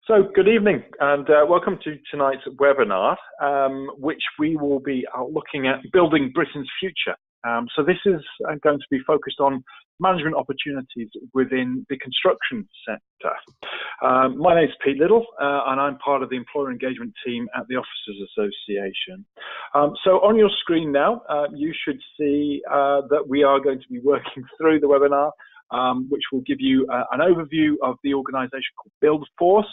So, good evening and welcome to tonight's webinar, which we will be looking at building Britain's future. So this is going to be focused on management opportunities within the construction sector. My name is Pete Little and I'm part of the employer engagement team at the Officers Association. So on your screen now, you should see that we are going to be working through the webinar, which will give you an overview of the organisation called BuildForce,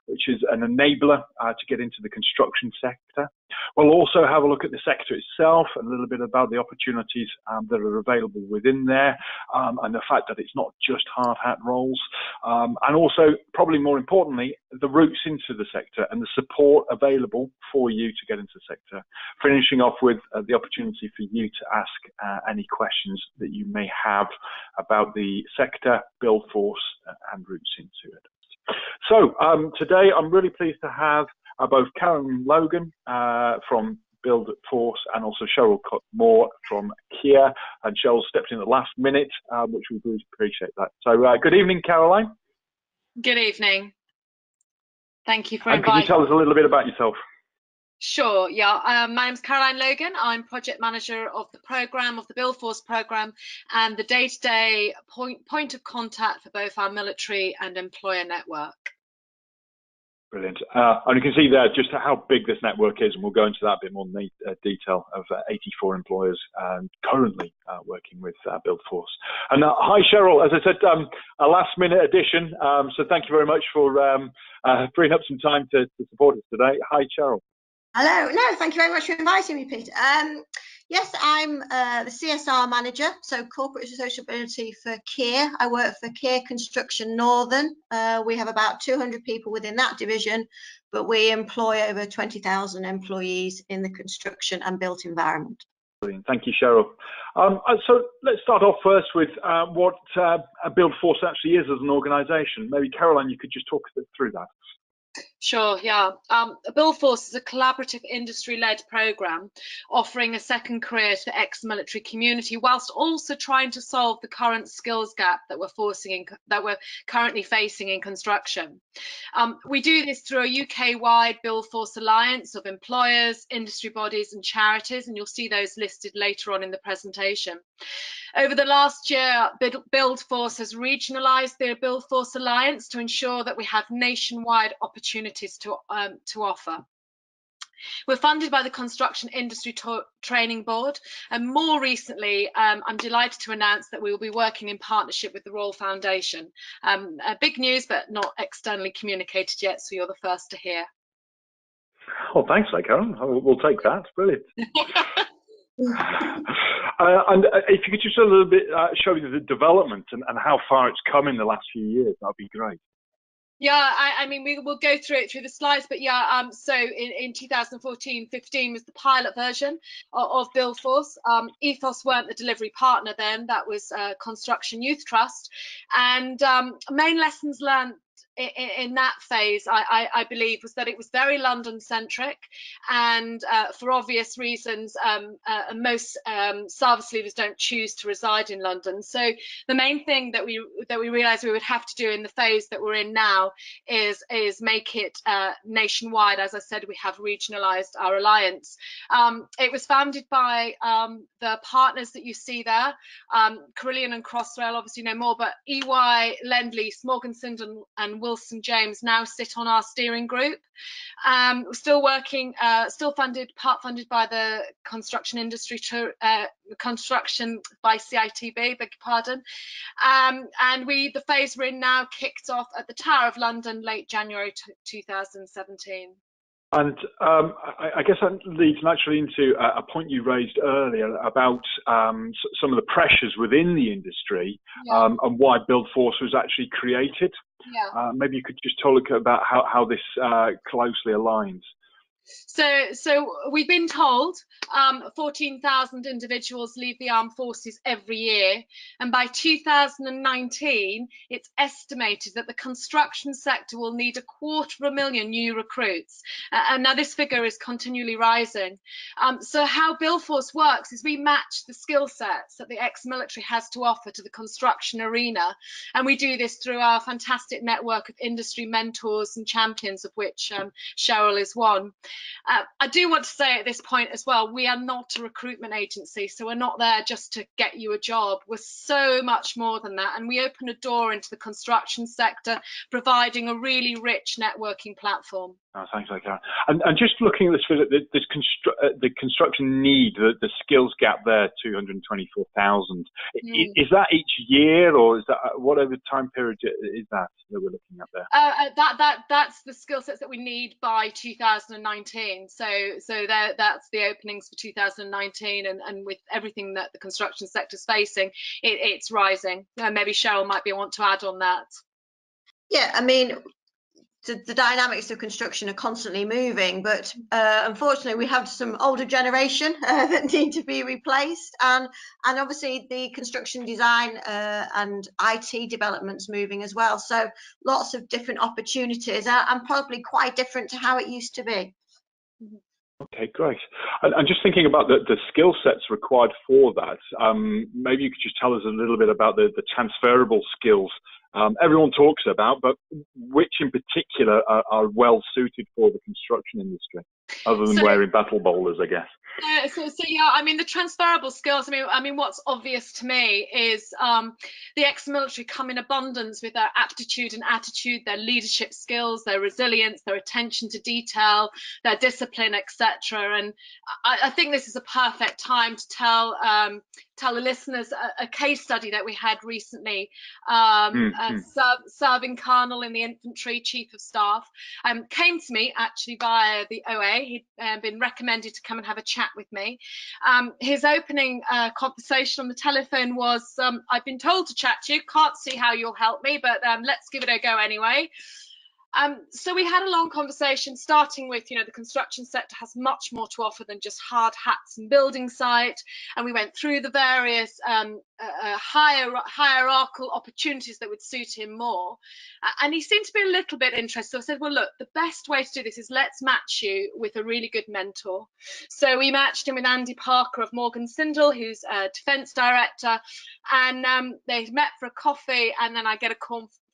which is an enabler to get into the construction sector. We'll also have a look at the sector itself, a little bit about the opportunities that are available within there, and the fact that it's not just hard hat roles, and also, probably more importantly, the routes into the sector and the support available for you to get into the sector. Finishing off with the opportunity for you to ask any questions that you may have about the sector, BuildForce, and routes into it. So today I'm really pleased to have both Caroline Logan from BuildForce and also Cheryl Moore from Kia. And Cheryl stepped in at the last minute, which we really appreciate that. So good evening, Caroline. Good evening. Thank you for inviting. Can you tell us a little bit about yourself? Sure, yeah. My name's Caroline Logan. I'm project manager of the programme, of the BuildForce programme, and the day-to-day point of contact for both our military and employer network. Brilliant. And you can see there just how big this network is, and we'll go into that a bit more in detail, of 84 employers currently working with BuildForce. And hi, Cheryl. As I said, a last-minute addition, so thank you very much for freeing up some time to support us today. Hi, Cheryl. Hello. No, thank you very much for inviting me, Peter. Yes, I'm the CSR manager, so corporate sociability for Kia. I work for Kia Construction Northern. We have about 200 people within that division, but we employ over 20,000 employees in the construction and built environment. Brilliant. Thank you, Cheryl. So let's start off first with what BuildForce actually is as an organisation. Maybe, Caroline, you could just talk through that. Sure, yeah. BuildForce is a collaborative industry-led programme offering a second career to the ex-military community, whilst also trying to solve the current skills gap that we're currently facing in construction. We do this through a UK-wide BuildForce alliance of employers, industry bodies and charities, and you'll see those listed later on in the presentation. Over the last year, BuildForce has regionalised the BuildForce Alliance to ensure that we have nationwide opportunities to offer. We're funded by the Construction Industry Training Board, and more recently, I'm delighted to announce that we will be working in partnership with the Royal Foundation. Big news, but not externally communicated yet, so you're the first to hear. Oh, thanks, Caroline. We'll take that. Brilliant. And if you could just a little bit show you the development and how far it's come in the last few years, that'd be great. Yeah, I mean, we will go through it through the slides, but yeah, so in 2014-15 was the pilot version of BuildForce. Ethos weren't the delivery partner then, that was Construction Youth Trust, and main lessons learned in that phase, I believe, was that it was very London-centric, and for obvious reasons, most service leaders don't choose to reside in London. So the main thing that we realised we would have to do in the phase that we're in now is make it nationwide. As I said, we have regionalised our alliance. It was founded by the partners that you see there, Carillion and Crossrail, obviously no more, but EY, Lend-Lease, Morgan Sindon and Wilson James now sit on our steering group. We're still working, still part funded by the construction industry, construction by CITB, beg your pardon. And the phase we're in now kicked off at the Tower of London late January 2017. And I guess that leads naturally into a point you raised earlier about some of the pressures within the industry, yeah, and why BuildForce was actually created. Yeah. Maybe you could just talk about how this closely aligns. So we've been told 14,000 individuals leave the armed forces every year, and by 2019 it's estimated that the construction sector will need 250,000 new recruits, and now this figure is continually rising. So how BuildForce works is we match the skill sets that the ex-military has to offer to the construction arena, and we do this through our fantastic network of industry mentors and champions, of which Cheryl is one. I do want to say at this point as well, we are not a recruitment agency, so we're not there just to get you a job. We're so much more than that, and we open a door into the construction sector, providing a really rich networking platform. Oh, thanks, Karen. And just looking at this the construction need, the skills gap there, 224,000. Is that each year, or is that whatever time period is that we're looking at there? That's the skill sets that we need by 2019. So that's the openings for 2019, and with everything that the construction sector is facing, it's rising. Maybe Cheryl might want to add on that. Yeah, I mean, the dynamics of construction are constantly moving, but unfortunately we have some older generation that need to be replaced, and obviously the construction design and IT development's moving as well, so lots of different opportunities, and probably quite different to how it used to be. Okay, great. And just thinking about the skill sets required for that, maybe you could just tell us a little bit about the transferable skills everyone talks about, but which in particular are well suited for the construction industry, other than wearing battle bowlers, I guess. So yeah, I mean, the transferable skills, I mean, what's obvious to me is the ex-military come in abundance with their aptitude and attitude, their leadership skills, their resilience, their attention to detail, their discipline, etc. And I think this is a perfect time to tell the listeners a case study that we had recently. Serving colonel in the infantry, chief of staff, came to me actually via the OA. He'd been recommended to come and have a chat with me. His opening conversation on the telephone was, I've been told to chat to you, can't see how you'll help me, but let's give it a go anyway. So we had a long conversation, starting with, the construction sector has much more to offer than just hard hats and building site, and we went through the various hierarchical opportunities that would suit him more, and he seemed to be a little bit interested. So I said, well, look, the best way to do this is let's match you with a really good mentor. So we matched him with Andy Parker of Morgan Sindall, who's a defence director, and they met for a coffee, and then I get a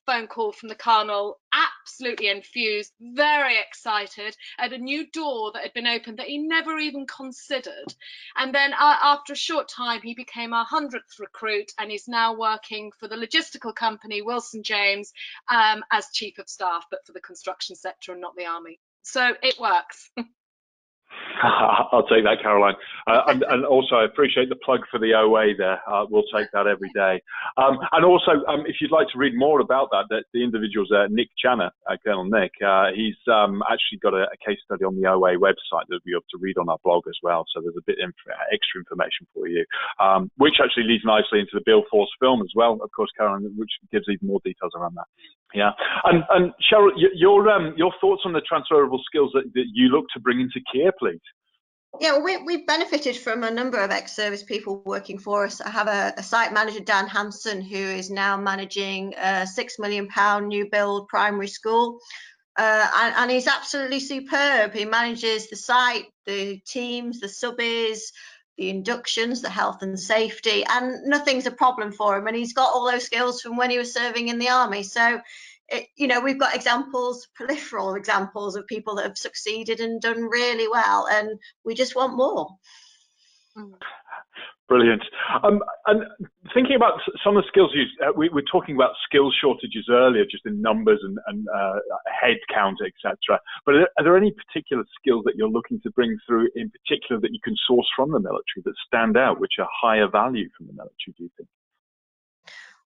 phone call from the colonel, absolutely enthused, very excited at a new door that had been opened that he never even considered. And then after a short time, he became our 100th recruit, and he's now working for the logistical company Wilson James as chief of staff, but for the construction sector and not the army. So it works. I'll take that, Caroline. And also, I appreciate the plug for the OA there. We'll take that every day. And also, if you'd like to read more about that, the individual's Nick Channer, Colonel Nick. He's actually got a case study on the OA website that you'll be able to read on our blog as well. So there's a bit extra information for you, which actually leads nicely into the BuildForce film as well, of course, Caroline, which gives even more details around that. Yeah. And Cheryl, your thoughts on the transferable skills that you look to bring into Kier, please. Yeah, we've benefited from a number of ex-service people working for us. I have a site manager, Dan Hansen, who is now managing a £6 million new build primary school. And he's absolutely superb. He manages the site, the teams, the subbies, the inductions, the health and safety, and nothing's a problem for him. And he's got all those skills from when he was serving in the army. So, we've got peripheral examples of people that have succeeded and done really well, and we just want more. Brilliant. And thinking about some of the skills we were talking about skills shortages earlier, just in numbers and head count, etc. But are there any particular skills that you're looking to bring through, in particular, that you can source from the military that stand out, which are higher value from the military, do you think?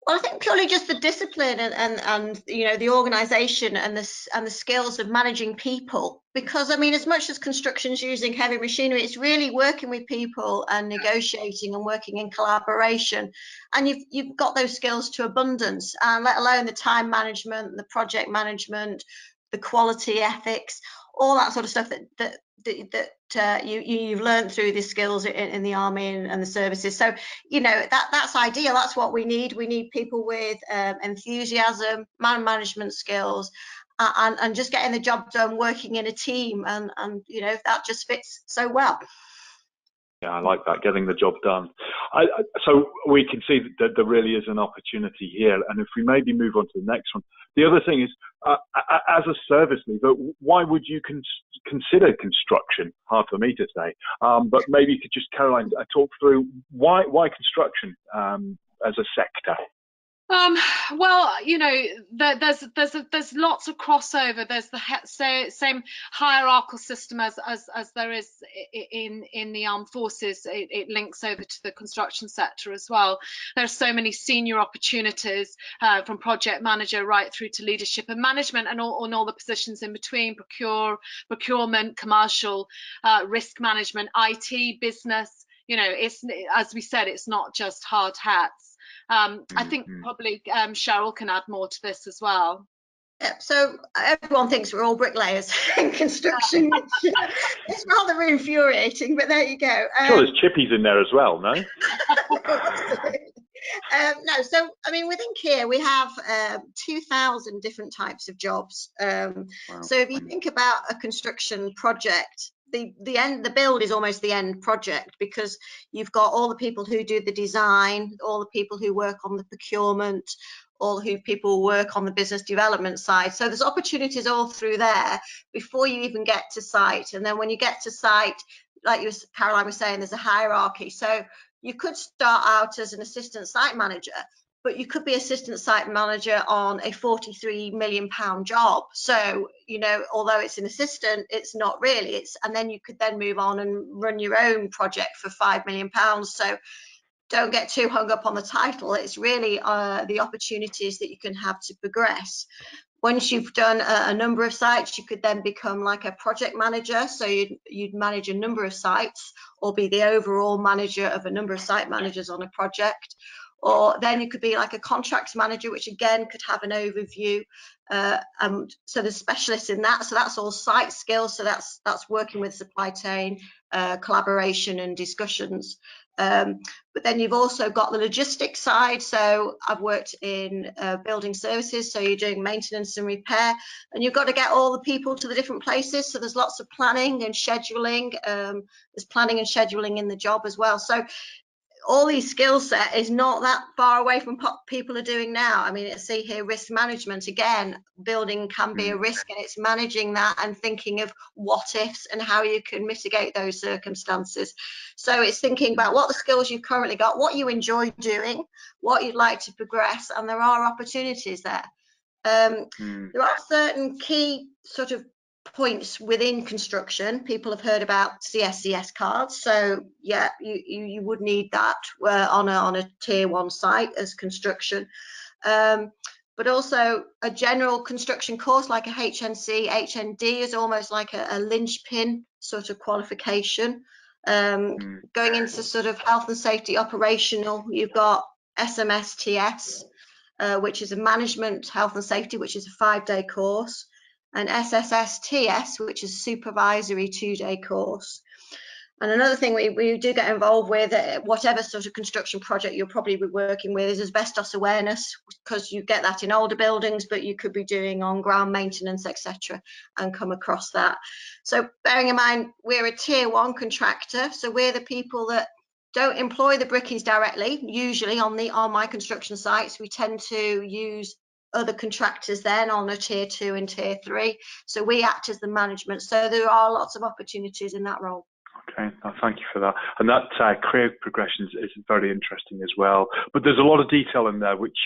Well, I think purely just the discipline and the organisation and the skills of managing people. Because I mean, as much as construction's using heavy machinery, it's really working with people and negotiating and working in collaboration. And you've got those skills to abundance, and let alone the time management, the project management, the quality ethics, all that sort of stuff that you've learned through the skills in the army and the services. So, you know, that's ideal. That's what we need. We need people with enthusiasm, management skills, and just getting the job done, working in a team, and you know, that just fits so well. Yeah, I like that, getting the job done. So we can see that there really is an opportunity here. And if we maybe move on to the next one, the other thing is, as a service leaver, why would you consider construction? Hard for me to say, but maybe you could just, Caroline, talk through why construction as a sector. Well, you know, there's lots of crossover. There's the same hierarchical system as there is in the armed forces. It links over to the construction sector as well. There's so many senior opportunities from project manager right through to leadership and management, and all the positions in between: procurement, commercial, risk management, IT, business. You know, it's, as we said, it's not just hard hats. I think probably Cheryl can add more to this as well. Yeah, so everyone thinks we're all bricklayers in construction, which is rather infuriating, but there you go. Sure, there's chippies in there as well, no? No, so I mean, within Kier we have 2,000 different types of jobs. Wow. So if you think about a construction project, the build is almost the end project, because you've got all the people who do the design, all the people who work on the procurement, all who people work on the business development side. So there's opportunities all through there before you even get to site. And then when you get to site, like Caroline was saying, there's a hierarchy. So you could start out as an assistant site manager, but you could be assistant site manager on a £43 million job. So, you know, although it's an assistant, it's not really. And then you could then move on and run your own project for £5 million. So don't get too hung up on the title. It's really the opportunities that you can have to progress. Once you've done a number of sites, you could then become like a project manager. So you'd manage a number of sites, or be the overall manager of a number of site managers on a project. Or then you could be like a contracts manager, which again could have an overview. So there's specialists in that. So that's all site skills. So that's working with supply chain, collaboration and discussions. But then you've also got the logistics side. So I've worked in building services. So you're doing maintenance and repair, and you've got to get all the people to the different places. So there's lots of planning and scheduling. There's planning and scheduling in the job as well. So all these skill set is not that far away from what people are doing now. I mean, let's see here, risk management. Again, building can be a risk, and it's managing that and thinking of what ifs and how you can mitigate those circumstances. So it's thinking about what the skills you've currently got, what you enjoy doing, what you'd like to progress, and there are opportunities there. There are certain key sort of points within construction. People have heard about CSCS cards, so yeah, you would need that on a tier 1 site as construction, but also a general construction course like a HNC, HND is almost like a linchpin sort of qualification. Going into sort of health and safety operational, you've got SMSTS, which is a management health and safety, which is a 5-day course, and SSSTS, which is a supervisory 2-day course. And another thing we do get involved with, whatever sort of construction project you'll probably be working with, is asbestos awareness, because you get that in older buildings, but you could be doing on ground maintenance, etc., and come across that. So bearing in mind, we're a tier 1 contractor, so we're the people that don't employ the brickies directly. Usually on my construction sites, we tend to use other contractors then on a tier 2 and tier 3. So we act as the management. So there are lots of opportunities in that role. Okay, thank you for that. And that career progression is very interesting as well. But there's a lot of detail in there which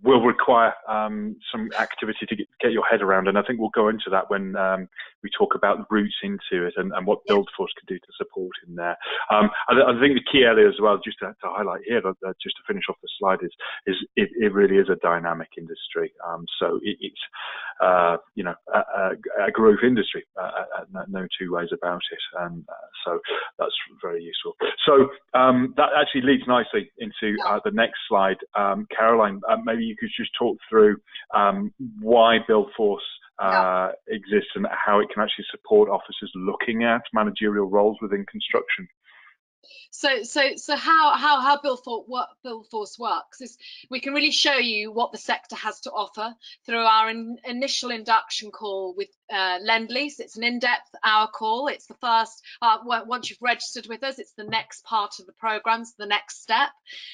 will require some activity to get your head around. And I think we'll go into that when we talk about the routes into it and what BuildForce can do to support in there. I think the key area as well, just to highlight here, just to finish off the slide, is it really is a dynamic industry. So it's a growth industry. No two ways about it. And so that's very useful. So that actually leads nicely into the next slide. Caroline, maybe you could just talk through why BuildForce exists and how it can actually support officers looking at managerial roles within construction. So how BuildForce works is we can really show you what the sector has to offer through our initial induction call with Lend-Lease. It's an in-depth hour call. It's the first, once you've registered with us, it's the next part of the programme, it's the next step.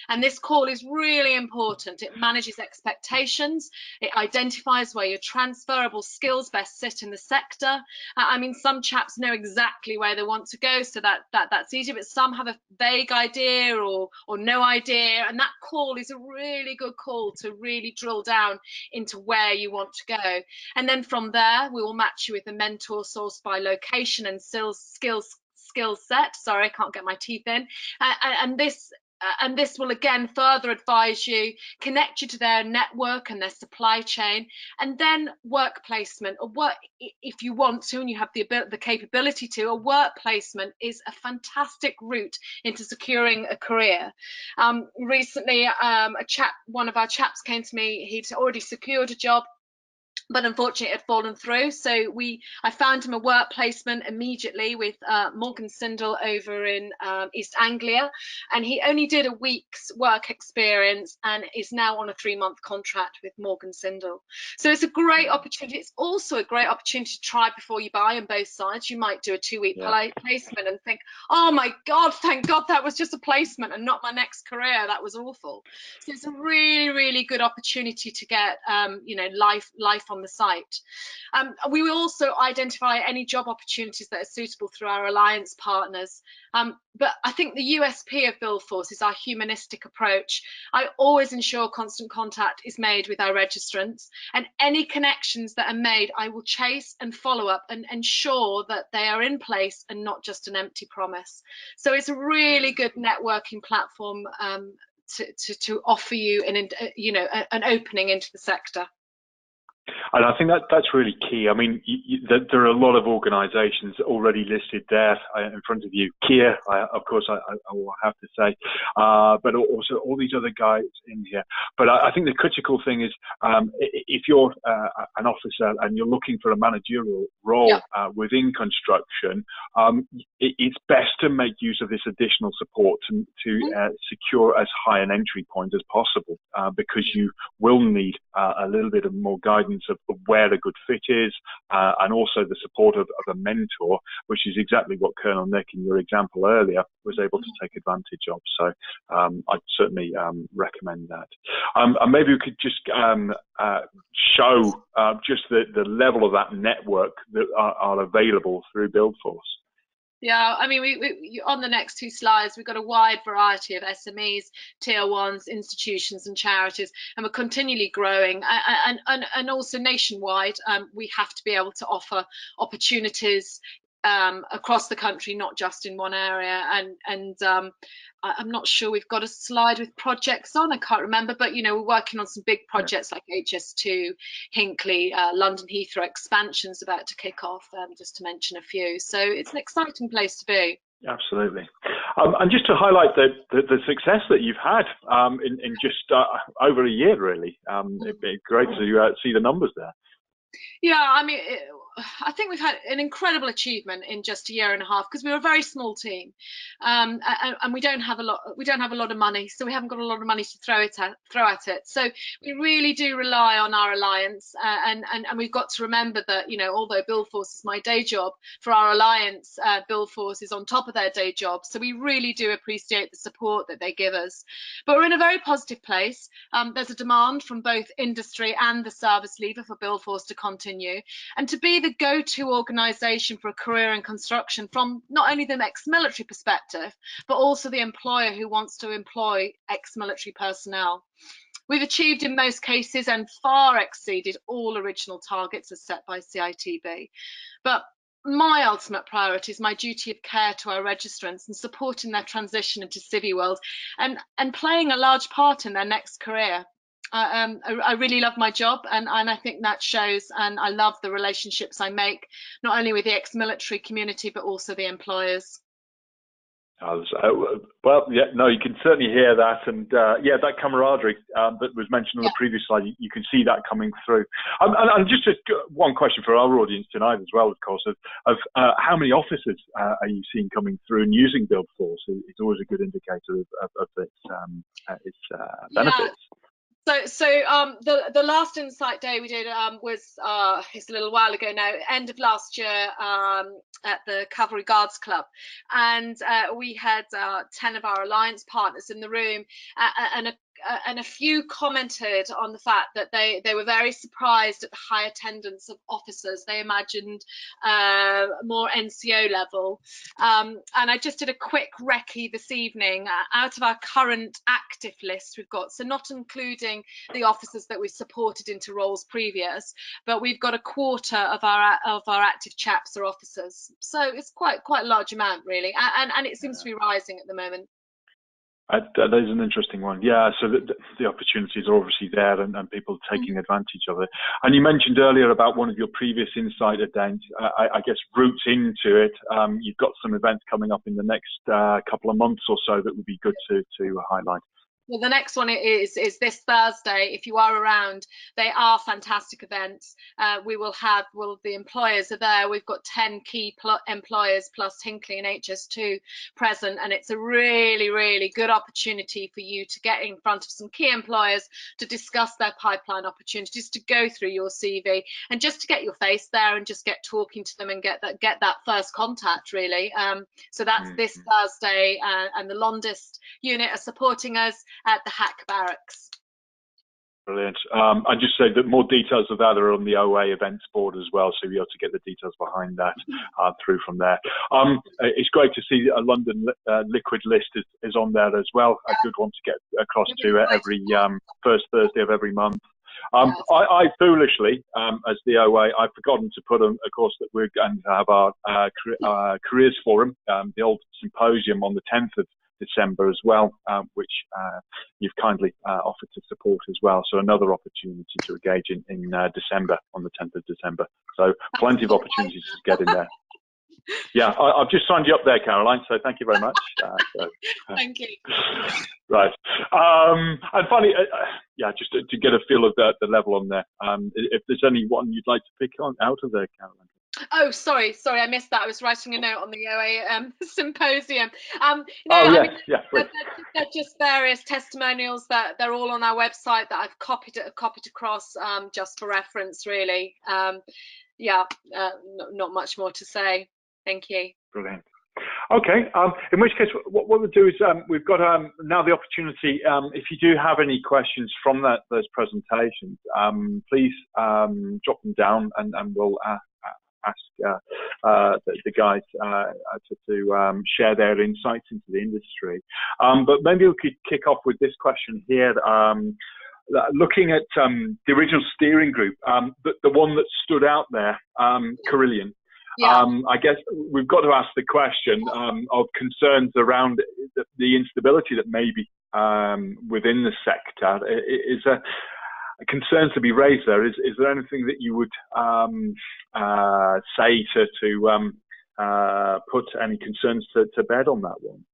And this call is really important. It manages expectations. It identifies where your transferable skills best sit in the sector. I mean, some chaps know exactly where they want to go, so that's easy, but some have a vague idea or no idea, and that call is a really good call to really drill down into where you want to go. And then from there we will match you with a mentor sourced by location and skill set. Sorry, I can't get my teeth in. And this will again further advise you, connect you to their network and their supply chain, and then work placement, or work if you want to and you have the capability to. A work placement is a fantastic route into securing a career. Recently, one of our chaps came to me. He'd already secured a job, but unfortunately it had fallen through. So I found him a work placement immediately with Morgan Sindall over in East Anglia, and he only did a week's work experience and is now on a 3-month contract with Morgan Sindall. So it's a great opportunity. It's also a great opportunity to try before you buy on both sides. You might do a 2-week placement and think, oh my God, thank God that was just a placement and not my next career. That was awful. So it's a really, really good opportunity to get life on the site. We will also identify any job opportunities that are suitable through our alliance partners. But I think the USP of BuildForce is our humanistic approach. I always ensure constant contact is made with our registrants, and any connections that are made, I will chase and follow up and ensure that they are in place and not just an empty promise. So it's a really good networking platform to offer you an opening into the sector. And I think that's really key. I mean, there are a lot of organisations already listed there in front of you. Kia, of course, I will have to say, but also all these other guys in here. But I think the critical thing is, if you're an officer and you're looking for a managerial role within construction, it's best to make use of this additional support to secure as high an entry point as possible, because you will need a little bit of more guidance of where the good fit is, and also the support of a mentor, which is exactly what Colonel Nick in your example earlier was able to take advantage of. So I'd certainly recommend that. And maybe we could just show just the level of that network that are available through BuildForce. Yeah, I mean, we on the next 2 slides, we've got a wide variety of SMEs, tier 1s, institutions and charities, and we're continually growing, and also nationwide. We have to be able to offer opportunities across the country, not just in one area. And I'm not sure we've got a slide with projects on, I can't remember, but we're working on some big projects like HS2, Hinckley, London Heathrow expansions about to kick off, just to mention a few. So it's an exciting place to be. Absolutely. And just to highlight the success that you've had in just over a year, really, it'd be great to see the numbers there. Yeah, I mean, I think we've had an incredible achievement in just a year and a half, because we're a very small team, and we don't have a lot of money, so we haven't got a lot of money to throw at it. So we really do rely on our alliance, and we've got to remember that although BuildForce is my day job, for our alliance, BuildForce is on top of their day job. So we really do appreciate the support that they give us. But we're in a very positive place. There's a demand from both industry and the service leaver for BuildForce to continue and to be the go-to organisation for a career in construction, from not only the ex-military perspective, but also the employer who wants to employ ex-military personnel. We've achieved in most cases and far exceeded all original targets as set by CITB. But my ultimate priority is my duty of care to our registrants and supporting their transition into civvy world and playing a large part in their next career. I really love my job, and I think that shows, and I love the relationships I make, not only with the ex-military community, but also the employers. Well, yeah, no, you can certainly hear that, and yeah, that camaraderie that was mentioned on the previous slide, you can see that coming through. And just one question for our audience tonight as well, of course, of how many officers are you seeing coming through and using BuildForce? It's always a good indicator of its benefits. So the last Insight Day we did was it's a little while ago now, end of last year, at the Cavalry Guards Club, and we had 10 of our alliance partners in the room, and a few commented on the fact that they were very surprised at the high attendance of officers. They imagined more NCO level, and I just did a quick recce this evening. Out of our current active list we've got, so not including the officers that we supported into roles previous, but we've got a quarter of our active chaps are officers, so it's quite a large amount really, and it seems to be rising at the moment. That is an interesting one. Yeah, so the opportunities are obviously there, and people taking advantage of it. And you mentioned earlier about one of your previous Insight events, I guess routes into it. You've got some events coming up in the next couple of months or so that would be good to highlight. Well, the next one is this Thursday. If you are around, they are fantastic events. We will have, the employers are there. We've got 10 key employers plus Hinckley and HS2 present, and it's a really, really good opportunity for you to get in front of some key employers to discuss their pipeline opportunities, to go through your CV, and just to get your face there and just get talking to them and get that first contact really. So that's this Thursday, and the Londist unit are supporting us at the Hack Barracks. Brilliant. I just say that more details of that are on the OA events board as well, so you'll be able to get the details behind that through from there. It's great to see a London liquid list is on there as well. A good one to get across to every first Thursday of every month. I foolishly, as the OA, I've forgotten to put of course, that we're going to have our careers forum, the old symposium on the 10th of December as well, which you've kindly offered to support as well. So another opportunity to engage in December, on the 10th of December. So plenty of opportunities to get in there. Yeah, I've just signed you up there, Caroline, so thank you very much. Thank you. Right. And finally, yeah, just to get a feel of the level on there, if there's anyone you'd like to pick out of there, Caroline. Oh, sorry, I missed that. I was writing a note on the OA symposium. They're just various testimonials that they're all on our website that I've copied across just for reference, really. Not much more to say. Thank you. Brilliant. Okay, in which case, what we'll do is we've got now the opportunity, if you do have any questions from those presentations, please drop them down, and we'll ask the guys to share their insights into the industry. But maybe we could kick off with this question here. Looking at the original steering group, the one that stood out there, Carillion. Yeah. I guess we've got to ask the question of concerns around the instability that may be within the sector. Is there concerns to be raised there? Is there anything that you would say to put any concerns to bed on that one?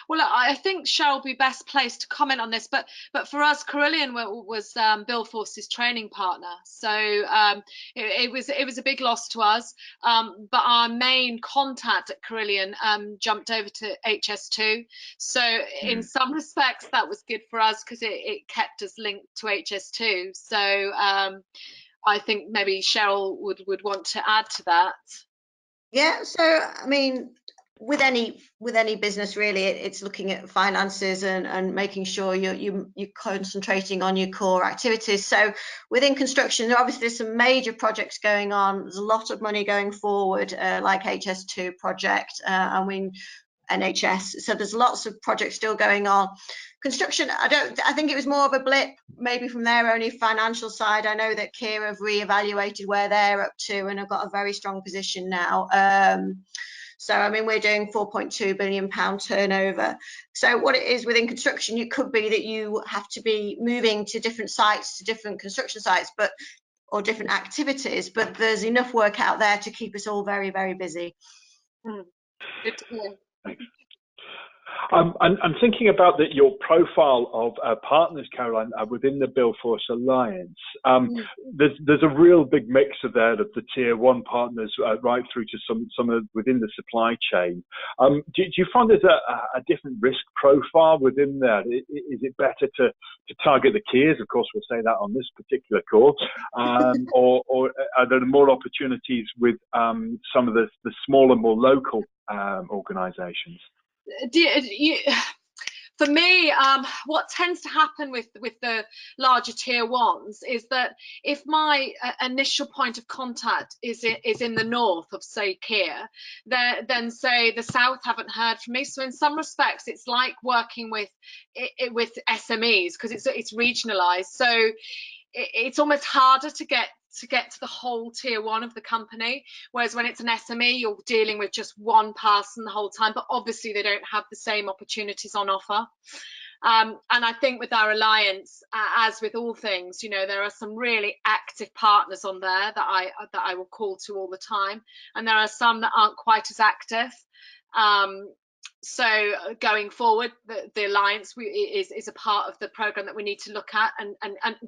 Well, I think Cheryl will be best placed to comment on this, but for us, Carillion was BuildForce's training partner, so it was a big loss to us. But our main contact at Carillion jumped over to HS2, so in some respects that was good for us because it kept us linked to HS2. So I think maybe Cheryl would want to add to that. Yeah. So I mean, with any business really, it's looking at finances and making sure you're concentrating on your core activities. So within construction, obviously there's some major projects going on. There's a lot of money going forward, like HS2 project, NHS. So there's lots of projects still going on. Construction, I think it was more of a blip, maybe from their only financial side. I know that Kier have reevaluated where they're up to and have got a very strong position now. So, I mean, we're doing £4.2 billion turnover. So what it is within construction, it could be that you have to be moving to different sites, to different construction sites, or different activities, but there's enough work out there to keep us all very, very busy. Good to hear. Thanks. I'm thinking about your profile of partners, Caroline, within the BuildForce Alliance. There's a real big mix of there of the tier one partners right through to some of within the supply chain. Do you find there's a different risk profile within there? Is it better to target the tiers? Of course, we'll say that on this particular call, or are there more opportunities with some of the smaller, more local organisations? For me, what tends to happen with the larger tier ones is that if my initial point of contact is in the north of, say, Kier, then say the south haven't heard from me. So in some respects, it's like working with SMEs because it's regionalised. So it's almost harder to get to the whole tier one of the company, whereas when it's an SME, you're dealing with just one person the whole time, but obviously they don't have the same opportunities on offer. And I think with our alliance, as with all things, there are some really active partners on there that I will call to all the time, and there are some that aren't quite as active. So going forward, the alliance is a part of the program that we need to look at and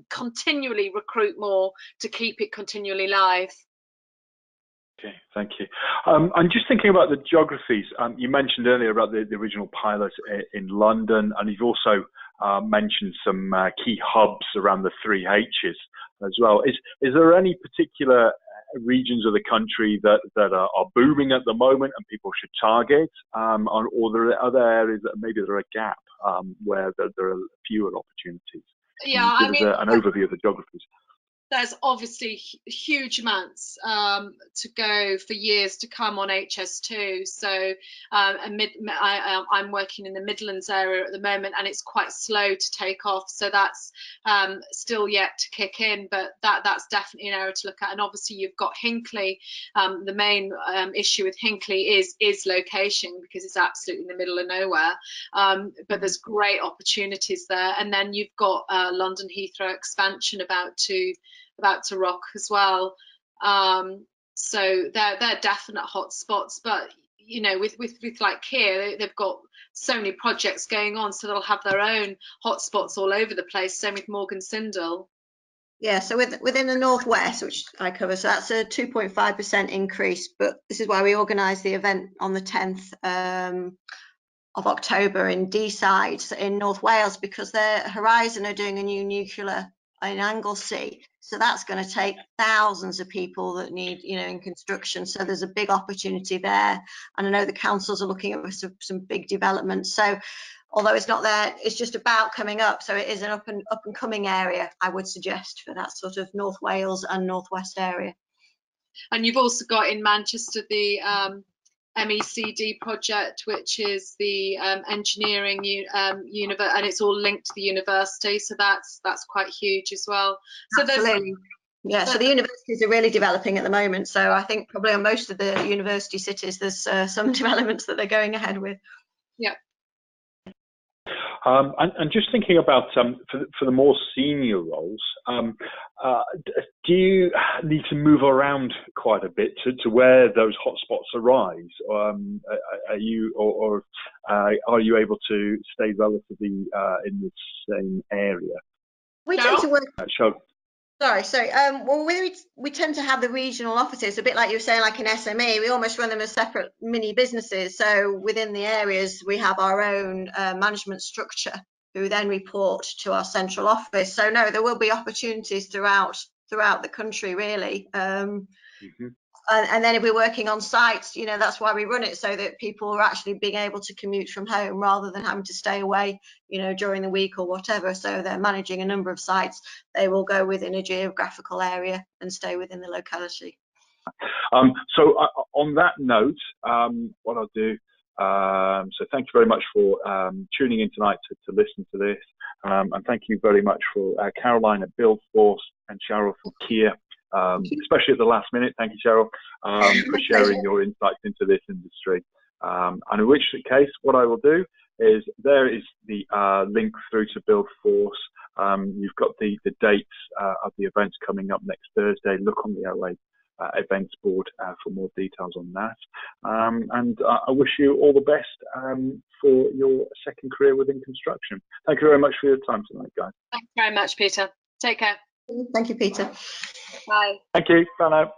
continually recruit more to keep it continually live. Okay, thank you. I'm just thinking about the geographies. You mentioned earlier about the original pilot in London, and you've also mentioned some key hubs around the 3 H's as well. Is there any particular regions of the country that are booming at the moment and people should target, or there are other areas that maybe there are a gap where there are fewer opportunities? Yeah, Can you give us an overview of the geographies? There's obviously huge amounts to go for years to come on HS2. So I'm working in the Midlands area at the moment, and it's quite slow to take off. So that's still yet to kick in, but that's definitely an area to look at. And obviously you've got Hinckley. The main issue with Hinckley is location, because it's absolutely in the middle of nowhere. But there's great opportunities there. And then you've got London Heathrow expansion about to rock as well. So they're definite hot spots, but with like Kier, they've got so many projects going on, so they'll have their own hot spots all over the place. Same with Morgan Sindall. Yeah, so within the Northwest, which I cover, so that's a 2.5% increase, but this is why we organised the event on the 10th of October in Deeside in North Wales, because their Horizon are doing a new nuclear in Anglesey. So that's going to take thousands of people that need, in construction. So there's a big opportunity there. And I know the councils are looking at some big developments. So although it's not there, it's just about coming up. So it is an up and coming area, I would suggest, for that sort of North Wales and Northwest area. And you've also got in Manchester the MECD project, which is the engineering universe, and it's all linked to the university, so that's quite huge as well. So absolutely. So the universities are really developing at the moment, so I think probably on most of the university cities there's some developments that they're going ahead with. Yeah. And just thinking about for the more senior roles, do you need to move around quite a bit to where those hotspots arise? Are you able to stay relatively in the same area? We tend to work. Well, we tend to have the regional offices, a bit like you were saying, like an SME. We almost run them as separate mini businesses. So within the areas, we have our own management structure, who then report to our central office. So no, there will be opportunities throughout the country, really. And then if we're working on sites, that's why we run it, so that people are actually being able to commute from home rather than having to stay away, during the week or whatever. So they're managing a number of sites. They will go within a geographical area and stay within the locality. So on that note, what I'll do, so thank you very much for tuning in tonight to listen to this. And thank you very much for Caroline at BuildForce and Cheryl from Kier especially at the last minute. Thank you, Cheryl, for sharing your insights into this industry. And in which case, what I will do is there is the link through to BuildForce. You've got the dates of the events coming up next Thursday. Look on the OA events board for more details on that. And I wish you all the best for your second career within construction. Thank you very much for your time tonight, guys. Thanks very much, Peter. Take care. Thank you, Peter. Bye. Thank you. Bye now.